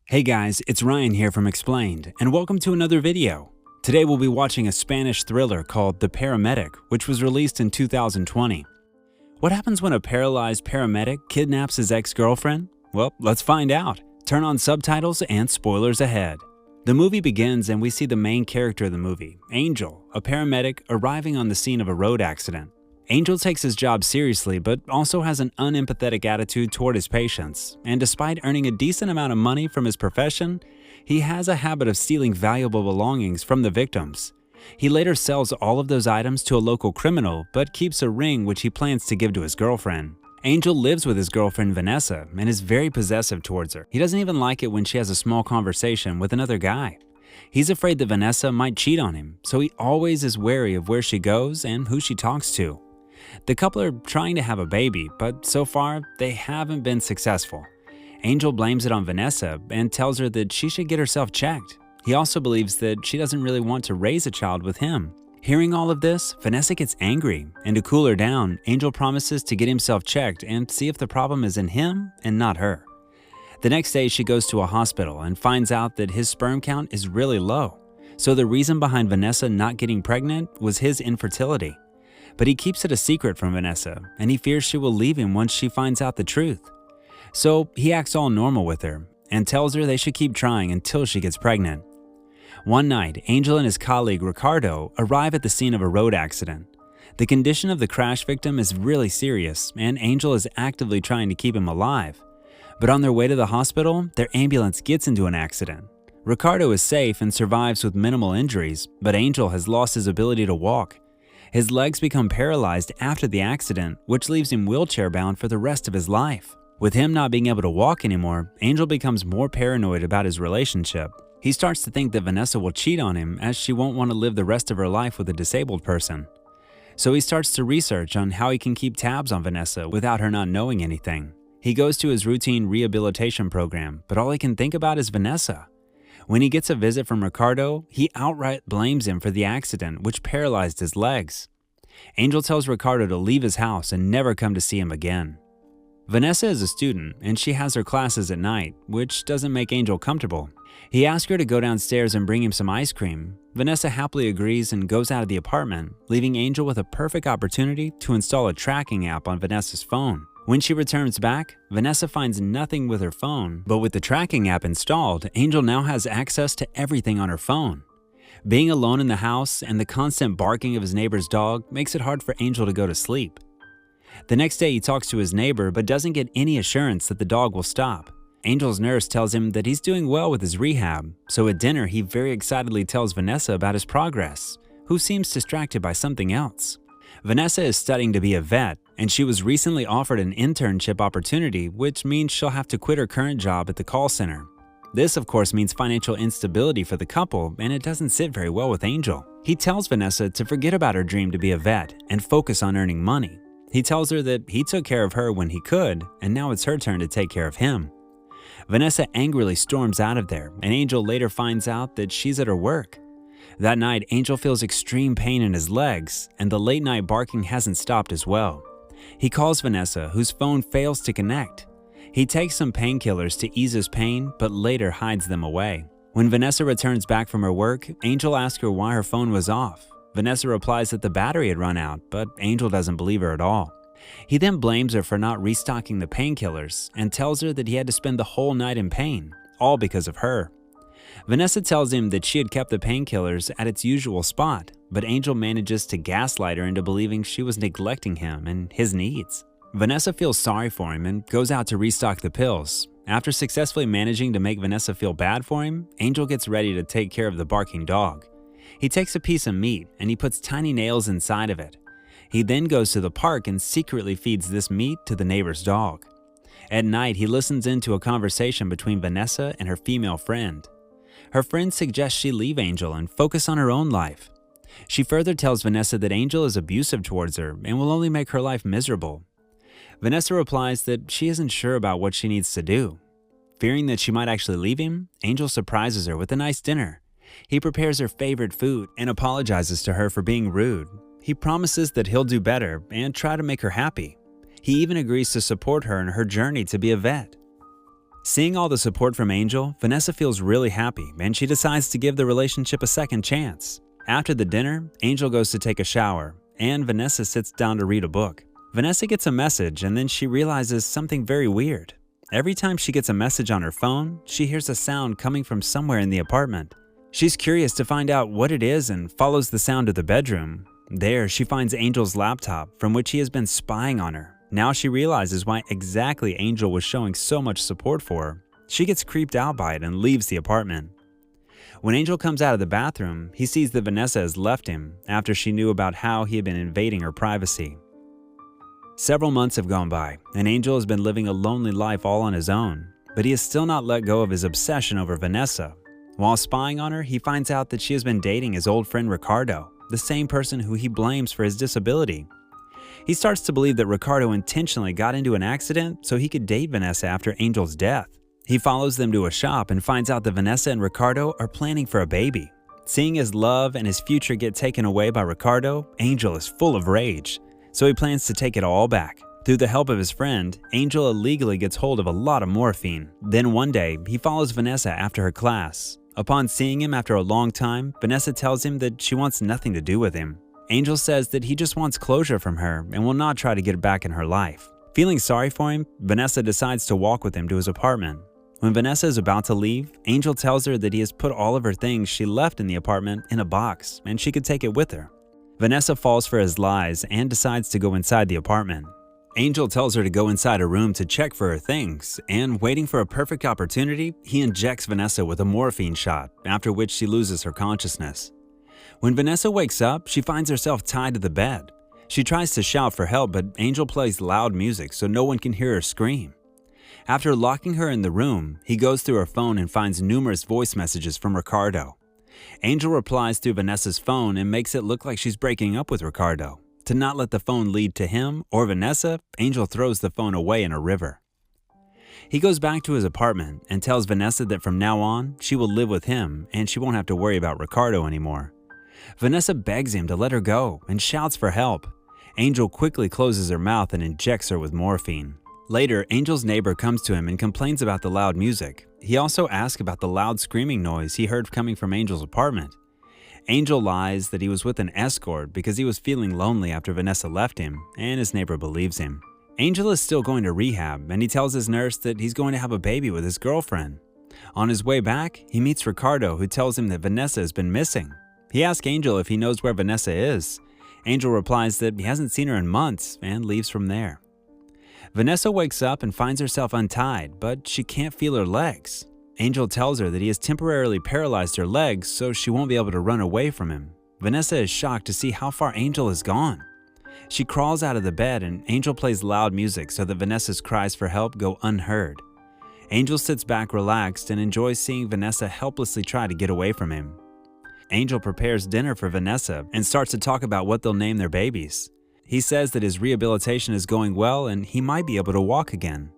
Hey guys, it's Ryan here from Explained, and welcome to another video. Today we'll be watching a Spanish thriller called The Paramedic, which was released in 2020. What happens when a paralyzed paramedic kidnaps his ex-girlfriend? Well, let's find out. Turn on subtitles and spoilers ahead. The movie begins and we see the main character of the movie, Angel, a paramedic arriving on the scene of a road accident. Angel takes his job seriously but also has an unempathetic attitude toward his patients, and despite earning a decent amount of money from his profession, he has a habit of stealing valuable belongings from the victims. He later sells all of those items to a local criminal but keeps a ring which he plans to give to his girlfriend. Angel lives with his girlfriend Vanessa and is very possessive towards her. He doesn't even like it when she has a small conversation with another guy. He's afraid that Vanessa might cheat on him, so he always is wary of where she goes and who she talks to. The couple are trying to have a baby, but so far, they haven't been successful. Angel blames it on Vanessa and tells her that she should get herself checked. He also believes that she doesn't really want to raise a child with him. Hearing all of this, Vanessa gets angry, and to cool her down, Angel promises to get himself checked and see if the problem is in him and not her. The next day, she goes to a hospital and finds out that his sperm count is really low. So the reason behind Vanessa not getting pregnant was his infertility. But he keeps it a secret from Vanessa, and he fears she will leave him once she finds out the truth. So he acts all normal with her and tells her they should keep trying until she gets pregnant. One night, Angel and his colleague Ricardo arrive at the scene of a road accident. The condition of the crash victim is really serious, and Angel is actively trying to keep him alive. But on their way to the hospital, their ambulance gets into an accident. Ricardo is safe and survives with minimal injuries, but Angel has lost his ability to walk. His legs become paralyzed after the accident, which leaves him wheelchair-bound for the rest of his life. With him not being able to walk anymore, Angel becomes more paranoid about his relationship. He starts to think that Vanessa will cheat on him as she won't want to live the rest of her life with a disabled person. So he starts to research on how he can keep tabs on Vanessa without her not knowing anything. He goes to his routine rehabilitation program, but all he can think about is Vanessa. When he gets a visit from Ricardo, he outright blames him for the accident, which paralyzed his legs. Angel tells Ricardo to leave his house and never come to see him again. Vanessa is a student, and she has her classes at night, which doesn't make Angel comfortable. He asks her to go downstairs and bring him some ice cream. Vanessa happily agrees and goes out of the apartment, leaving Angel with a perfect opportunity to install a tracking app on Vanessa's phone. When she returns back, Vanessa finds nothing with her phone, but with the tracking app installed, Angel now has access to everything on her phone. Being alone in the house and the constant barking of his neighbor's dog makes it hard for Angel to go to sleep. The next day he talks to his neighbor but doesn't get any assurance that the dog will stop. Angel's nurse tells him that he's doing well with his rehab, so at dinner he very excitedly tells Vanessa about his progress, who seems distracted by something else. Vanessa is studying to be a vet, and she was recently offered an internship opportunity, which means she'll have to quit her current job at the call center. This, of course, means financial instability for the couple, and it doesn't sit very well with Angel. He tells Vanessa to forget about her dream to be a vet and focus on earning money. He tells her that he took care of her when he could, and now it's her turn to take care of him. Vanessa angrily storms out of there, and Angel later finds out that she's at her work. That night, Angel feels extreme pain in his legs, and the late-night barking hasn't stopped as well. He calls Vanessa, whose phone fails to connect. He takes some painkillers to ease his pain, but later hides them away. When Vanessa returns back from her work, Angel asks her why her phone was off. Vanessa replies that the battery had run out, but Angel doesn't believe her at all. He then blames her for not restocking the painkillers and tells her that he had to spend the whole night in pain, all because of her. Vanessa tells him that she had kept the painkillers at its usual spot, but Angel manages to gaslight her into believing she was neglecting him and his needs. Vanessa feels sorry for him and goes out to restock the pills. After successfully managing to make Vanessa feel bad for him, Angel gets ready to take care of the barking dog. He takes a piece of meat and he puts tiny nails inside of it. He then goes to the park and secretly feeds this meat to the neighbor's dog. At night, he listens into a conversation between Vanessa and her female friend. Her friend suggests she leave Angel and focus on her own life. She further tells Vanessa that Angel is abusive towards her and will only make her life miserable. Vanessa replies that she isn't sure about what she needs to do. Fearing that she might actually leave him, Angel surprises her with a nice dinner. He prepares her favorite food and apologizes to her for being rude. He promises that he'll do better and try to make her happy. He even agrees to support her in her journey to be a vet. Seeing all the support from Angel, Vanessa feels really happy and she decides to give the relationship a second chance. After the dinner, Angel goes to take a shower and Vanessa sits down to read a book. Vanessa gets a message and then she realizes something very weird. Every time she gets a message on her phone, she hears a sound coming from somewhere in the apartment. She's curious to find out what it is and follows the sound to the bedroom. There, she finds Angel's laptop from which he has been spying on her. Now she realizes why exactly Angel was showing so much support for her. She gets creeped out by it and leaves the apartment. When Angel comes out of the bathroom, he sees that Vanessa has left him after she knew about how he had been invading her privacy. Several months have gone by, and Angel has been living a lonely life all on his own, but he has still not let go of his obsession over Vanessa. While spying on her, he finds out that she has been dating his old friend Ricardo, the same person who he blames for his disability. He starts to believe that Ricardo intentionally got into an accident so he could date Vanessa after Angel's death. He follows them to a shop and finds out that Vanessa and Ricardo are planning for a baby. Seeing his love and his future get taken away by Ricardo, Angel is full of rage, so he plans to take it all back. Through the help of his friend, Angel illegally gets hold of a lot of morphine. Then one day, he follows Vanessa after her class. Upon seeing him after a long time, Vanessa tells him that she wants nothing to do with him. Angel says that he just wants closure from her and will not try to get back in her life. Feeling sorry for him, Vanessa decides to walk with him to his apartment. When Vanessa is about to leave, Angel tells her that he has put all of her things she left in the apartment in a box and she could take it with her. Vanessa falls for his lies and decides to go inside the apartment. Angel tells her to go inside a room to check for her things, and waiting for a perfect opportunity, he injects Vanessa with a morphine shot, after which she loses her consciousness. When Vanessa wakes up, she finds herself tied to the bed. She tries to shout for help, but Angel plays loud music so no one can hear her scream. After locking her in the room, he goes through her phone and finds numerous voice messages from Ricardo. Angel replies through Vanessa's phone and makes it look like she's breaking up with Ricardo. To not let the phone lead to him or Vanessa, Angel throws the phone away in a river. He goes back to his apartment and tells Vanessa that from now on, she will live with him and she won't have to worry about Ricardo anymore. Vanessa begs him to let her go and shouts for help. Angel quickly closes her mouth and injects her with morphine. Later, Angel's neighbor comes to him and complains about the loud music. He also asks about the loud screaming noise he heard coming from Angel's apartment. Angel lies that he was with an escort because he was feeling lonely after Vanessa left him, and his neighbor believes him. Angel is still going to rehab, and he tells his nurse that he's going to have a baby with his girlfriend. On his way back, he meets Ricardo, who tells him that Vanessa has been missing. He asks Angel if he knows where Vanessa is. Angel replies that he hasn't seen her in months and leaves from there. Vanessa wakes up and finds herself untied, but she can't feel her legs. Angel tells her that he has temporarily paralyzed her legs so she won't be able to run away from him. Vanessa is shocked to see how far Angel has gone. She crawls out of the bed and Angel plays loud music so that Vanessa's cries for help go unheard. Angel sits back relaxed and enjoys seeing Vanessa helplessly try to get away from him. Angel prepares dinner for Vanessa and starts to talk about what they'll name their babies. He says that his rehabilitation is going well and he might be able to walk again.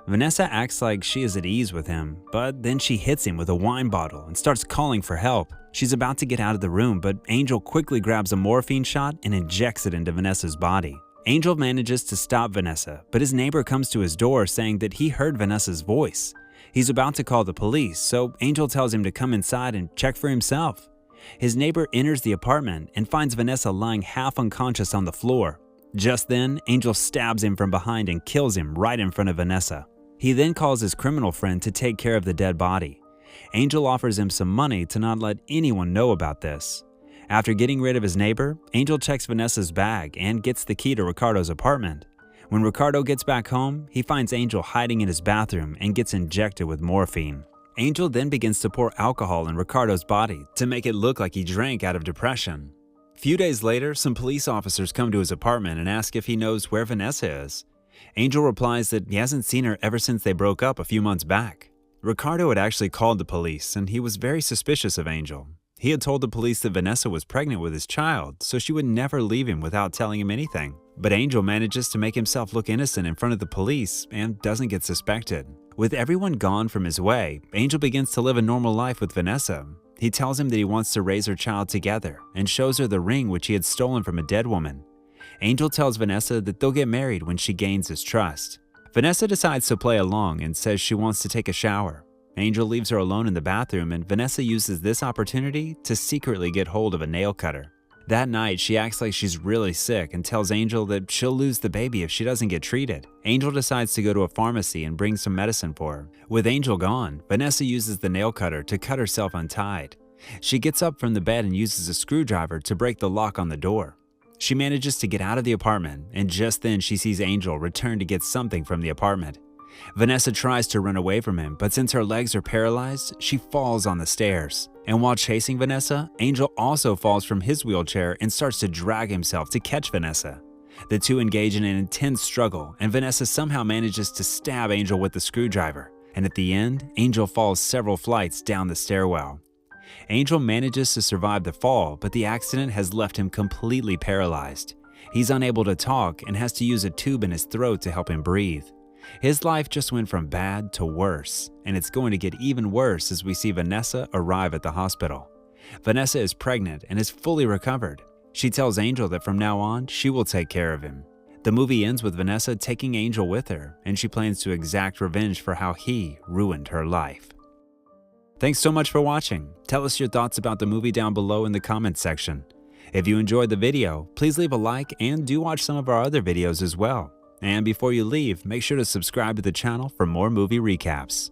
Vanessa acts like she is at ease with him, but then she hits him with a wine bottle and starts calling for help. She's about to get out of the room, but Angel quickly grabs a morphine shot and injects it into Vanessa's body. Angel manages to stop Vanessa, but his neighbor comes to his door saying that he heard Vanessa's voice. He's about to call the police, so Angel tells him to come inside and check for himself. His neighbor enters the apartment and finds Vanessa lying half unconscious on the floor. Just then, Angel stabs him from behind and kills him right in front of Vanessa. He then calls his criminal friend to take care of the dead body. Angel offers him some money to not let anyone know about this. After getting rid of his neighbor, Angel checks Vanessa's bag and gets the key to Ricardo's apartment. When Ricardo gets back home, he finds Angel hiding in his bathroom and gets injected with morphine. Angel then begins to pour alcohol in Ricardo's body to make it look like he drank out of depression. A few days later, some police officers come to his apartment and ask if he knows where Vanessa is. Angel replies that he hasn't seen her ever since they broke up a few months back. Ricardo had actually called the police and he was very suspicious of Angel. He had told the police that Vanessa was pregnant with his child, so she would never leave him without telling him anything. But Angel manages to make himself look innocent in front of the police and doesn't get suspected. With everyone gone from his way, Angel begins to live a normal life with Vanessa. He tells him that he wants to raise her child together and shows her the ring which he had stolen from a dead woman. Angel tells Vanessa that they'll get married when she gains his trust. Vanessa decides to play along and says she wants to take a shower. Angel leaves her alone in the bathroom, and Vanessa uses this opportunity to secretly get hold of a nail cutter. That night, she acts like she's really sick and tells Angel that she'll lose the baby if she doesn't get treated. Angel decides to go to a pharmacy and bring some medicine for her. With Angel gone, Vanessa uses the nail cutter to cut herself untied. She gets up from the bed and uses a screwdriver to break the lock on the door. She manages to get out of the apartment, and just then she sees Angel return to get something from the apartment. Vanessa tries to run away from him, but since her legs are paralyzed, she falls on the stairs. And while chasing Vanessa, Angel also falls from his wheelchair and starts to drag himself to catch Vanessa. The two engage in an intense struggle, and Vanessa somehow manages to stab Angel with the screwdriver. And at the end, Angel falls several flights down the stairwell. Angel manages to survive the fall, but the accident has left him completely paralyzed. He's unable to talk and has to use a tube in his throat to help him breathe. His life just went from bad to worse, and it's going to get even worse as we see Vanessa arrive at the hospital. Vanessa is pregnant and is fully recovered. She tells Angel that from now on, she will take care of him. The movie ends with Vanessa taking Angel with her, and she plans to exact revenge for how he ruined her life. Thanks so much for watching. Tell us your thoughts about the movie down below in the comments section. If you enjoyed the video, please leave a like and do watch some of our other videos as well. And before you leave, make sure to subscribe to the channel for more movie recaps.